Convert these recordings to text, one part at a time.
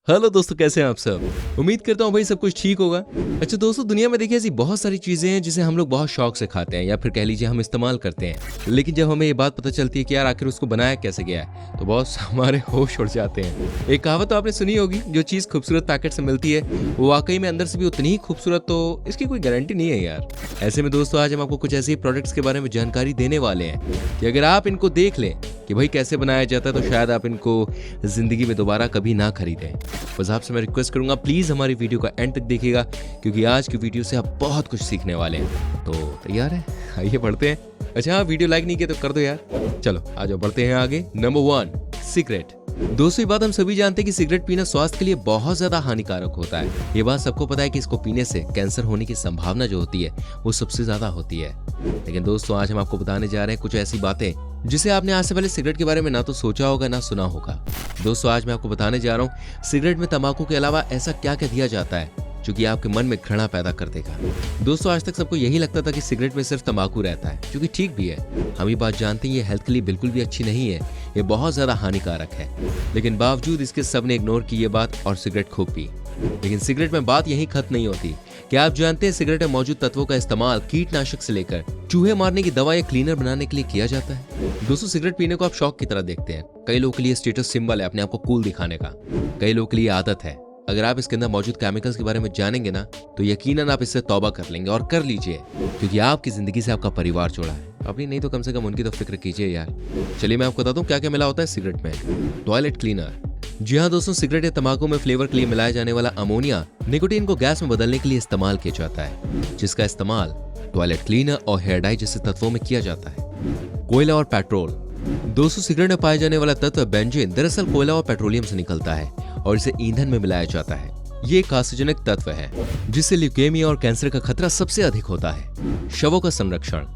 Hello दोस्तों, कैसे हैं आप सब। उम्मीद करता हूँ भाई सब कुछ ठीक होगा। अच्छा दोस्तों, दुनिया में देखिए ऐसी बहुत सारी चीजें हैं जिसे हम लोग बहुत शौक से खाते हैं या फिर कह लीजिए हम इस्तेमाल करते हैं, लेकिन जब हमें ये बात पता चलती है कि यार आखिर उसको बनाया कैसे गया है तो बॉस हमारे होश उड़ जाते हैं। एक कहावत तो आपने सुनी होगी, जो चीज खूबसूरत पैकेट से मिलती है वो वाकई में अंदर से भी उतनी ही खूबसूरत तो इसकी कोई गारंटी नहीं है यार। ऐसे में दोस्तों आज हम आपको कुछ ऐसे प्रोडक्ट्स के बारे में जानकारी देने वाले हैं कि अगर आप इनको देख लें कि भाई कैसे बनाया जाता है तो शायद आप इनको जिंदगी में दोबारा कभी ना खरीदें। बस आपसे मैं रिक्वेस्ट करूंगा प्लीज हमारी वीडियो का एंड तक देखिएगा, क्योंकि आज की वीडियो से आप बहुत कुछ सीखने वाले हैं। तो तैयार है, आइए बढ़ते हैं। अच्छा हाँ, वीडियो लाइक नहीं किया तो कर दो यार। चलो आ जाओ, बढ़ते हैं आगे। Number 1, cigarette. दोस्तों ये बात हम सभी जानते हैं कि सिगरेट पीना स्वास्थ्य के लिए बहुत ज्यादा हानिकारक होता है। ये बात सबको पता है कि इसको पीने से कैंसर होने की संभावना जो होती है वो सबसे ज्यादा होती है। लेकिन दोस्तों आज हम आपको बताने जा रहे हैं कुछ ऐसी बातें जिसे आपने आज से पहले सिगरेट के बारे में ना तो सोचा होगा ना सुना होगा। दोस्तों आज मैं आपको बताने जा रहा हूँ सिगरेट में तंबाकू के अलावा ऐसा क्या क्या दिया जाता है जो कि आपके मन में घृणा पैदा कर देगा। दोस्तों आज तक सबको यही लगता था कि सिगरेट में सिर्फ तंबाकू रहता है, जो कि ठीक भी है। हम ये बात जानते हैं ये हेल्थ के लिए बिल्कुल भी अच्छी नहीं है, ये बहुत ज्यादा हानिकारक है। लेकिन बावजूद इसके सबने इग्नोर की ये बात और सिगरेट खूब पी। लेकिन सिगरेट में बात यही खत्म नहीं होती। क्या आप जानते हैं सिगरेट में मौजूद तत्वों का इस्तेमाल कीटनाशक से लेकर चूहे मारने की दवा या क्लीनर बनाने के लिए किया जाता है। दोस्तों सिगरेट पीने को आप शौक की तरह देखते हैं। कई लोगों के लिए स्टेटस सिंबल है अपने आप को कूल दिखाने का, कई लोगों के लिए आदत है। अगर आप इसके अंदर मौजूद केमिकल्स के बारे में जानेंगे ना तो यकीनन आप इससे तौबा कर लेंगे, और कर लीजिए, क्योंकि आपकी जिंदगी से आपका परिवार जुड़ा है। अपनी नहीं तो कम से कम उनकी तो फिक्र कीजिए यार। चलिए मैं आपको बताता हूँ क्या क्या मिला होता है सिगरेट में। Toilet cleaner. जी हाँ दोस्तों, सिगरेट या तंबाकू में फ्लेवर के लिए मिलाया जाने वाला अमोनिया निकोटीन को गैस में बदलने के लिए इस्तेमाल किया जाता है, जिसका इस्तेमाल टॉयलेट क्लीनर और हेयर डाई जैसे तत्वों में किया जाता है। कोयला और पेट्रोल। दोस्तों सिगरेट में पाए जाने वाला तत्व बेंजीन दरअसल कोयला और पेट्रोलियम से निकलता है और इसे ईंधन में मिलाया जाता है। ये एक कार्सिनोजेनिक तत्व है जिससे ल्यूकेमिया और कैंसर का खतरा सबसे अधिक होता है। शवों का संरक्षण।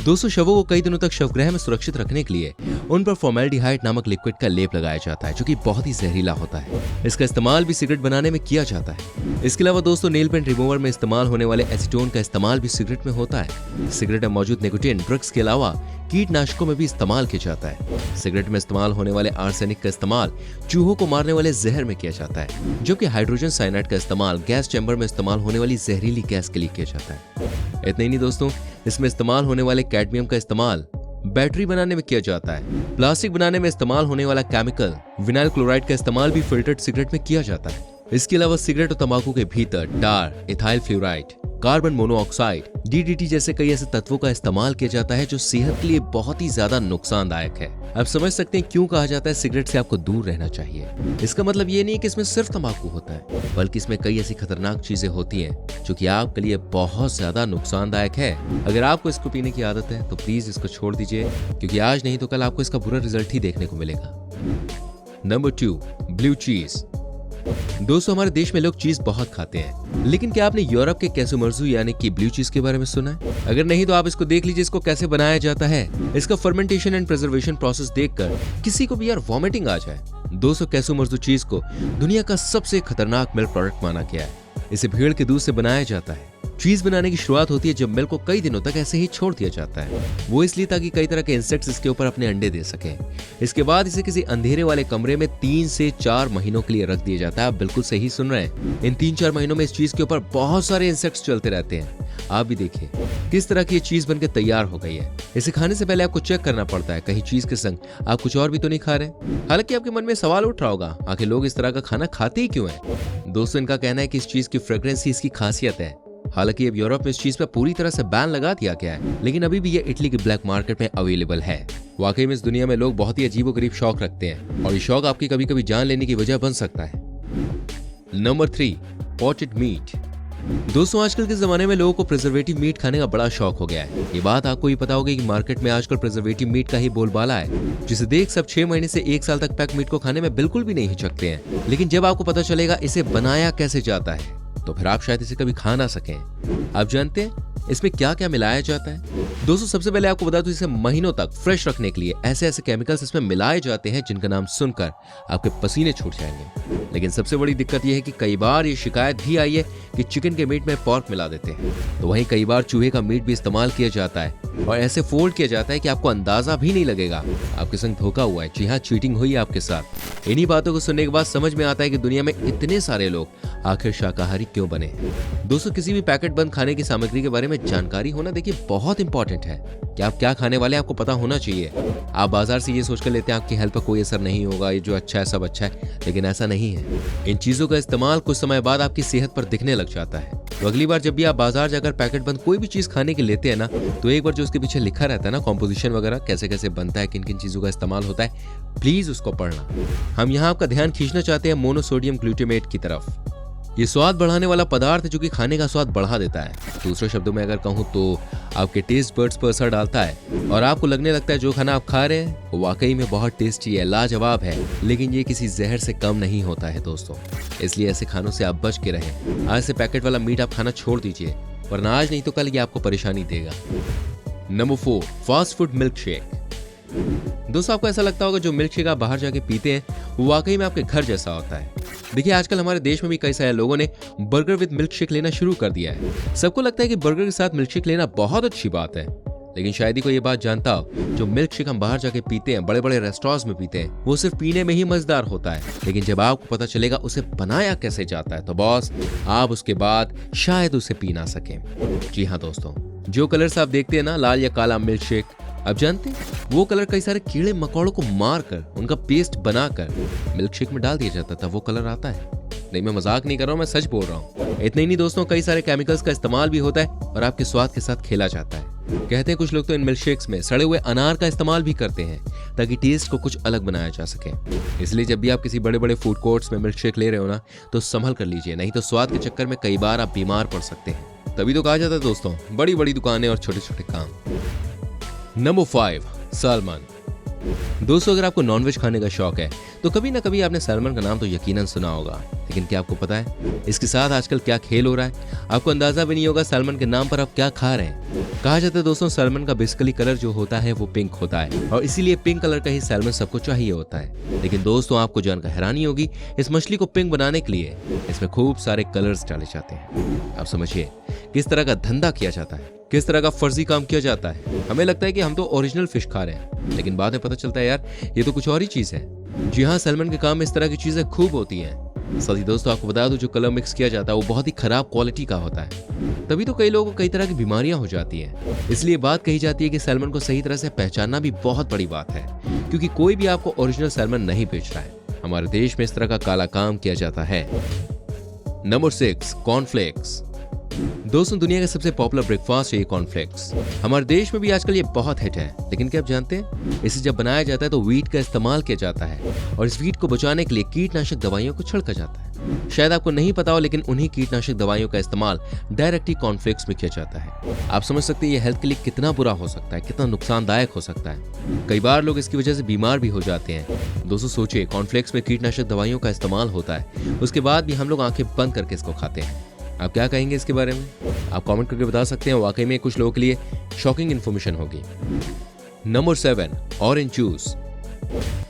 दोस्तों शवों को कई दिनों तक शवगृह में सुरक्षित रखने के लिए उन पर फॉर्मेल्डिहाइड नामक लिक्विड का लेप लगाया जाता है, जो कि बहुत ही जहरीला होता है। इसका इस्तेमाल भी सिगरेट बनाने में किया जाता है। इसके अलावा दोस्तों नेल पेंट रिमूवर में इस्तेमाल होने वाले एसीटोन का इस्तेमाल भी सिगरेट में होता है। सिगरेट में मौजूद निकोटीन ड्रग्स के अलावा कीटनाशकों में भी इस्तेमाल किया जाता है। सिगरेट में इस्तेमाल होने वाले आर्सेनिक का इस्तेमाल चूहों को मारने वाले जहर में किया जाता है, जबकि हाइड्रोजन साइनाइड का इस्तेमाल गैस चैम्बर में इस्तेमाल होने वाली जहरीली गैस के लिए किया जाता है। इतना ही नहीं दोस्तों, इसमें इस्तेमाल होने वाले कैडमियम का इस्तेमाल बैटरी बनाने में किया जाता है। प्लास्टिक बनाने में इस्तेमाल होने वाला केमिकल विनाइल क्लोराइड का इस्तेमाल भी फिल्टर्ड सिगरेट में किया जाता है। इसके अलावा सिगरेट और तंबाकू के भीतर tar, ethyl fluoride, carbon monoxide, DDT जैसे कई ऐसे तत्वों का इस्तेमाल किया जाता है जो सेहत के लिए बहुत ही ज्यादा नुकसानदायक है। आप समझ सकते हैं क्यों कहा जाता है सिगरेट से आपको दूर रहना चाहिए। इसका मतलब ये नहीं है कि इसमें सिर्फ तंबाकू होता है, बल्कि इसमें कई ऐसी खतरनाक चीजें होती हैं जो कि आपके लिए बहुत ज्यादा नुकसानदायक है। अगर आपको इसको पीने की आदत है तो प्लीज इसको छोड़ दीजिए, क्योंकि आज नहीं तो कल आपको इसका बुरा रिजल्ट ही देखने को मिलेगा। नंबर 2, ब्लू चीज। दोस्तों हमारे देश में लोग चीज बहुत खाते हैं, लेकिन क्या आपने यूरोप के कैसुमर्जू यानी कि ब्लू चीज के बारे में सुना है? अगर नहीं तो आप इसको देख लीजिए इसको कैसे बनाया जाता है। इसका फर्मेंटेशन एंड प्रिजर्वेशन प्रोसेस देखकर किसी को भी यार वॉमिटिंग आ जाए। दोस्तों कैसुमर्जू चीज को दुनिया का सबसे खतरनाक मिल्क प्रोडक्ट माना गया है। इसे भेड़ के दूध से बनाया जाता है। चीज बनाने की शुरुआत होती है जब मिल्क को कई दिनों तक ऐसे ही छोड़ दिया जाता है, वो इसलिए ताकि कई तरह के इंसेक्ट्स इसके ऊपर अपने अंडे दे सकें। इसके बाद इसे किसी अंधेरे वाले कमरे में 3 से 4 महीनों के लिए रख दिया जाता है। आप बिल्कुल सही सुन रहे हैं, इन 3-4 महीनों में इस चीज के ऊपर बहुत सारे इंसेक्ट्स चलते रहते हैं। आप भी देखिए किस तरह की ये चीज बनकर तैयार हो गई है। इसे खाने से पहले आपको चेक करना पड़ता है कहीं चीज के संग आप कुछ और भी तो नहीं खा रहे। हालांकि आपके मन में सवाल उठ रहा होगा आखिर लोग इस तरह का खाना खाते ही क्यों है। दोस्तों इनका कहना है कि इस चीज की फ्रेग्रेंस ही इसकी खासियत है। हालांकि अब यूरोप में इस चीज पर पूरी तरह से बैन लगा दिया गया है, लेकिन अभी भी ये इटली के ब्लैक मार्केट में अवेलेबल है। वाकई में इस दुनिया में लोग बहुत ही अजीबोगरीब शौक रखते हैं और ये शौक आपकी कभी कभी जान लेने की वजह बन सकता है। Number 3, potted meat. दोस्तों आजकल के जमाने में लोगों को प्रिजर्वेटिव मीट खाने का बड़ा शौक हो गया है। ये बात आपको ही पता होगी कि मार्केट में आजकल प्रिजर्वेटिव मीट का ही बोलबाला है, जिसे देख सब 6 महीने से 1 साल तक पैक मीट को खाने में बिल्कुल भी नहीं हिचकते हैं। लेकिन जब आपको पता चलेगा इसे बनाया कैसे जाता है तो फिर आप शायद इसे कभी खा ना सकें। आप जानते हैं इसमें क्या क्या मिलाया जाता है? दोस्तों सबसे पहले आपको बता दूं, इसे महीनों तक फ्रेश रखने के लिए ऐसे ऐसे केमिकल्स इसमें मिलाए जाते हैं जिनका नाम सुनकर आपके पसीने छूट जाएंगे। लेकिन सबसे बड़ी दिक्कत यह है कि कई बार ये शिकायत भी आई है कि चिकन के मीट में पोर्क मिला देते हैं, तो वहीं कई बार चूहे का मीट भी इस्तेमाल किया जाता है और ऐसे फोल्ड किया जाता है कि आपको अंदाजा भी नहीं लगेगा आपके संग धोखा हुआ है। जी हाँ, चीटिंग हुई है आपके साथ। इन्हीं बातों को सुनने के बाद समझ में आता है कि दुनिया में इतने सारे लोग आखिर शाकाहारी क्यों बने। दोस्तों किसी भी पैकेट बंद खाने की सामग्री के बारे में जानकारी होना देखिए बहुत इंपॉर्टेंट है कि आप क्या खाने वाले आपको पता होना चाहिए। आप बाजार से ये सोचकर लेते हैं आपकी हेल्थ पर कोई असर नहीं होगा, ये जो अच्छा है सब अच्छा है, लेकिन ऐसा नहीं है। इन चीजों का इस्तेमाल कुछ समय बाद आपकी सेहत पर दिखने लग जाता है। तो अगली बार जब भी आप बाजार जाकर पैकेट बंद कोई भी चीज खाने के लेते हैं ना, तो एक बार जो उसके पीछे लिखा रहता है ना, कॉम्पोजिशन वगैरह कैसे कैसे बनता है, किन किन चीजों का इस्तेमाल होता है, प्लीज उसको पढ़ना। हम यहाँ आपका ध्यान खींचना चाहते हैं मोनोसोडियम ग्लूटामेट की तरफ। ये स्वाद बढ़ाने वाला पदार्थ है जो कि खाने का स्वाद बढ़ा देता है। दूसरे शब्दों में अगर कहूँ तो आपके टेस्ट बर्ड्स पर असर डालता है और आपको लगने लगता है जो खाना आप खा रहे हैं वो वाकई में बहुत टेस्टी है, लाजवाब है, लेकिन ये किसी जहर से कम नहीं होता है दोस्तों। इसलिए ऐसे खानों से आप बच के रहें। आज से पैकेट वाला मीट आप खाना छोड़ दीजिए, वरना आज नहीं तो कल ये आपको परेशानी देगा। Number 4, fast food milk shake. दोस्तों आपको ऐसा लगता होगा जो मिल्क शेक आप बाहर जाके पीते हैं वो वाकई में आपके घर जैसा होता है। देखिए आजकल हमारे देश में भी कई सारे लोगों ने बर्गर विद मिल्क शेक लेना शुरू कर दिया है। सबको लगता है कि बर्गर के साथ मिल्क शेक लेना बहुत अच्छी बात है, लेकिन शायद ही कोई ये बात जानता हो जो मिल्क शेक हम बाहर जाके पीते हैं, बड़े बड़े रेस्टोरेंट्स में पीते हैं, वो सिर्फ पीने में ही मजेदार होता है, लेकिन जब आपको पता चलेगा उसे बनाया कैसे जाता है तो बॉस आप उसके बाद शायद उसे पी ना सकें। जी हाँ दोस्तों, जो कलर्स आप देखते हैं ना, लाल या काला मिल्क शेक, आप जानते हैं वो कलर कई सारे कीड़े मकोड़ों को मारकर उनका पेस्ट बनाकर मिल्क शेक में डाल दिया जाता था, वो कलर आता है। नहीं मैं मजाक नहीं कर रहा हूँ, मैं सच बोल रहा हूँ। इतना ही नहीं दोस्तों, कई सारे केमिकल्स का इस्तेमाल भी होता है और आपके स्वाद के साथ खेला जाता है। कहते हैं कुछ लोग तो इन मिल्क शेक्स में सड़े हुए अनार का इस्तेमाल भी करते हैं ताकि टेस्ट को कुछ अलग बनाया जा सके। इसलिए जब भी आप किसी बड़े बड़े फूड कोर्ट्स में मिल्क शेक ले रहे हो ना, तो संभल कर लीजिए, नहीं तो स्वाद के चक्कर में कई बार आप बीमार पड़ सकते हैं। तभी तो कहा जाता है दोस्तों, बड़ी बड़ी दुकानें और छोटे छोटे काम। Number 5, salmon. दोस्तों अगर आपको नॉनवेज खाने का शौक है तो कभी ना कभी आपने सैल्मन का नाम तो यकीनन सुना होगा, लेकिन क्या आपको पता है इसके साथ आजकल क्या खेल हो रहा है? आपको अंदाजा भी नहीं होगा सैल्मन के नाम पर आप क्या खा रहे हैं। कहा जाता है दोस्तों सैल्मन का बेसिकली कलर जो होता है वो पिंक होता है और इसीलिए पिंक कलर का ही सैल्मन सबको चाहिए होता है। लेकिन दोस्तों आपको जानकर हैरानी होगी, इस मछली को पिंक बनाने के लिए इसमें खूब सारे कलर्स डाले जाते हैं। आप समझिए किस तरह का धंधा किया जाता है, किस तरह का फर्जी काम किया जाता है। हमें लगता है कि हम तो ओरिजिनल फिश खा रहे हैं, लेकिन बाद में पता चलता है यार ये तो कुछ और ही चीज है। जी हाँ, सैल्मन के काम में इस तरह की चीजें खूब होती हैं। साथ ही दोस्तों आपको बता दूं जो कलर मिक्स किया जाता है वो बहुत ही खराब क्वालिटी का होता है, तभी तो कई लोगों को कई तरह की बीमारियां हो जाती हैं। इसलिए बात कही जाती है कि सैल्मन को सही तरह से पहचानना भी बहुत बड़ी बात है, क्योंकि कोई भी आपको ओरिजिनल सैल्मन नहीं बेच रहा है। हमारे देश में इस तरह का काला काम किया जाता है। Number 6, cornflakes. दोस्तों दुनिया का सबसे पॉपुलर ब्रेकफास्ट है ये कॉर्नफ्लेक्स। हमारे देश में भी आजकल ये बहुत हिट है, लेकिन क्या आप जानते हैं इसे जब बनाया जाता है तो व्हीट का इस्तेमाल किया जाता है और इस व्हीट को बचाने के लिए कीटनाशक दवाइयों को छिड़का जाता है। शायद आपको नहीं पता हो, लेकिन उन्हीं कीटनाशक दवाइयों का इस्तेमाल डायरेक्ट ही कॉर्नफ्लेक्स में किया जाता है। आप समझ सकते हैं ये हेल्थ के लिए कितना बुरा हो सकता है, कितना नुकसानदायक हो सकता है। कई बार लोग इसकी वजह से बीमार भी हो जाते हैं। दोस्तों सोचिए, कॉर्नफ्लेक्स में कीटनाशक दवाइयों का इस्तेमाल होता है, उसके बाद भी हम लोग आंखें बंद करके इसको खाते हैं। आप क्या कहेंगे इसके बारे में? आप कमेंट करके बता सकते हैं। वाकई में कुछ लोगों के लिए शॉकिंग इन्फॉर्मेशन होगी। Number 7, orange juice.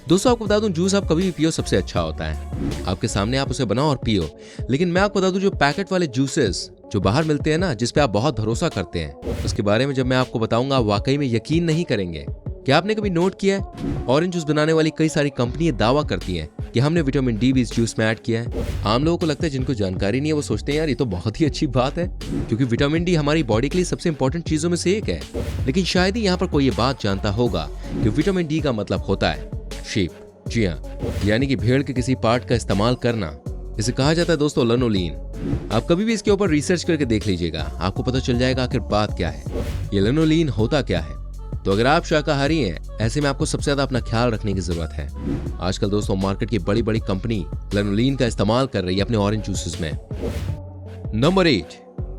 दोस्तों आपको बता दूं जूस आप कभी भी पियो सबसे अच्छा होता है, आपके सामने आप उसे बनाओ और पियो। लेकिन मैं आपको बता दूं जो पैकेट वाले जूसेस जो बाहर मिलते हैं ना, जिस पे आप बहुत भरोसा करते हैं, उसके बारे में जब मैं आपको बताऊंगा आप वाकई में यकीन नहीं करेंगे। क्या आपने कभी नोट किया है ऑरेंज जूस बनाने वाली कई सारी कंपनियां दावा करती हैं कि हमने विटामिन डी भी इस जूस में ऐड किया है। आम लोगों को लगता है, जिनको जानकारी नहीं है वो सोचते हैं यार ये तो बहुत ही अच्छी बात है, क्योंकि विटामिन डी हमारी बॉडी के लिए सबसे इंपॉर्टेंट चीजों में से एक है। लेकिन शायद ही यहाँ पर कोई ये बात जानता होगा कि विटामिन डी का मतलब होता है शीप। जी हाँ, यानी कि भेड़ के किसी पार्ट का इस्तेमाल करना। इसे कहा जाता है दोस्तों लैनोलीन। आप कभी भी इसके ऊपर रिसर्च करके देख लीजिएगा, आपको पता चल जाएगा आखिर बात क्या है, ये लैनोलीन होता क्या है। तो अगर आप शाकाहारी हैं, ऐसे में आपको सबसे ज्यादा अपना ख्याल रखने की जरूरत है। आजकल दोस्तों मार्केट की बड़ी बड़ी कंपनी लैनोलीन का इस्तेमाल कर रही है अपने ऑरेंज जूसेस में। नंबर 8,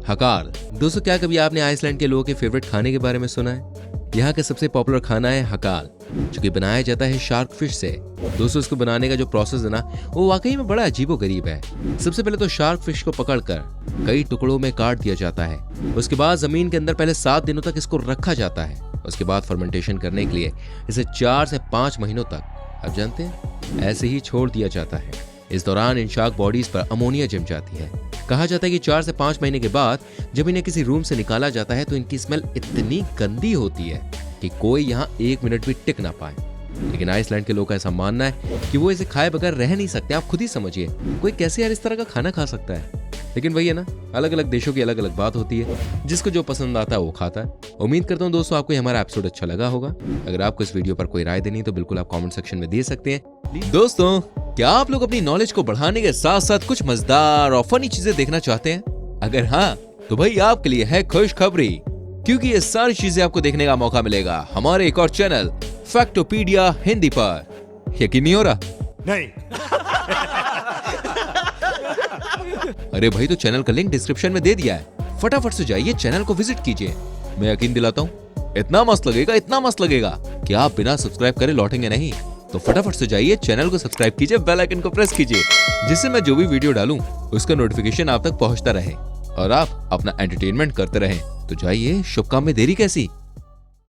हकार। दोस्तों क्या कभी आपने आइसलैंड के लोगों के फेवरेट खाने के बारे में सुना है? यहाँ का सबसे पॉपुलर खाना है हकाल, जो कि बनाया जाता है शार्क फिश से। दोस्तों इसको बनाने का जो प्रोसेस है ना, वो वाकई में बड़ा अजीबोगरीब है। सबसे पहले तो शार्क फिश को पकड़कर कई टुकड़ों में काट दिया जाता है। उसके बाद जमीन के अंदर पहले 7 दिनों तक इसको रखा जाता है। उसके बाद फर्मेंटेशन करने के लिए इसे 4 से 5 महीनों तक, आप जानते हैं, ऐसे ही छोड़ दिया जाता है। इस दौरान इन शार्क बॉडीज पर अमोनिया जम जाती है। कहा जाता है कि 4 से 5 महीने के बाद जब इन्हें किसी रूम से निकाला जाता है तो इनकी स्मेल इतनी गंदी होती है कि कोई यहाँ 1 मिनट भी टिक ना पाए। लेकिन आइसलैंड के लोग का ऐसा मानना है कि वो इसे खाए बगैर रह नहीं सकते। आप खुद ही समझिए, कोई कैसे यार इस तरह का खाना खा सकता है। लेकिन वही है ना, अलग अलग देशों की अलग अलग बात होती है। जिसको जो पसंद आता है वो खाता है। उम्मीद करता हूँ दोस्तों आपको हमारा एपिसोड अच्छा लगा होगा। अगर आपको इस वीडियो पर कोई राय देनी तो बिल्कुल आप कमेंट सेक्शन में दे सकते हैं। दोस्तों, क्या आप लोग अपनी नॉलेज को बढ़ाने के साथ साथ कुछ मजेदार और फनी चीजें देखना चाहते हैं? अगर हाँ, तो भाई आपके लिए है खुशखबरी, क्योंकि ये सारी चीजें आपको देखने का मौका मिलेगा हमारे एक और चैनल फैक्टोपीडिया हिंदी पर। यकीन नहीं हो रहा? नहीं। अरे भाई, तो चैनल का लिंक डिस्क्रिप्शन में दे दिया है, फटाफट से जाइए चैनल को विजिट कीजिए। मैं यकीन दिलाता हूँ इतना मस्त लगेगा कि आप बिना सब्सक्राइब करे लौटेंगे नहीं। तो फटाफट से जाइए चैनल को सब्सक्राइब कीजिए, बेल आइकन को प्रेस कीजिए, जिससे मैं जो भी वीडियो डालूं उसका नोटिफिकेशन आप तक पहुंचता रहे और आप अपना एंटरटेनमेंट करते रहें। तो जाइए, शुभ काम में देरी कैसी।